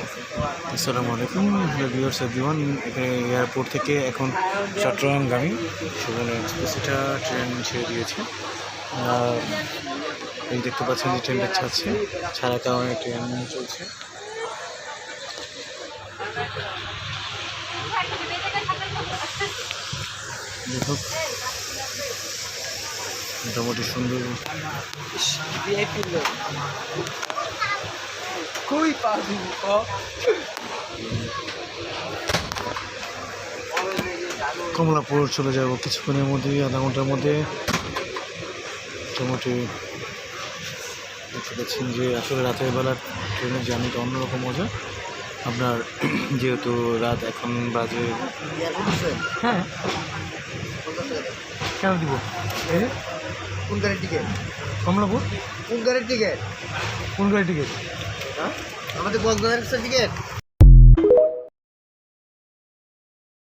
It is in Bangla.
আসসালামু আলাইকুম ভিউয়ার্স এভরিওয়ান। এখানে এয়ারপোর্ট থেকে এখন চট্টগ্রামগামী সুবর্ণ এক্সপ্রেস এটা ট্রেন ছেড়ে দিয়েছে। এই দেখতে পাচ্ছেন যে ট্রেনটা ছাড়ছে, ছাড়ার কারণে ট্রেন চলছে। দেখো মোটামুটি সুন্দর। কমলাপুর চলে যাব কিছুক্ষণের মধ্যেই, আধা ঘন্টার মধ্যে। মোটামুটি দেখতে পাচ্ছেন যে আসলে রাতের বেলা ট্রেনের জার্নিটা অন্যরকম মজা। আপনার যেহেতু রাত এখন বাজে, হ্যাঁ কেন দিব? কোন গাড়ির টিকিট? কমলাপুর। কোন গাড়ির টিকিট? কোন গাড়ির টিকিট? আমাদের কক্সবাজার টিকিট।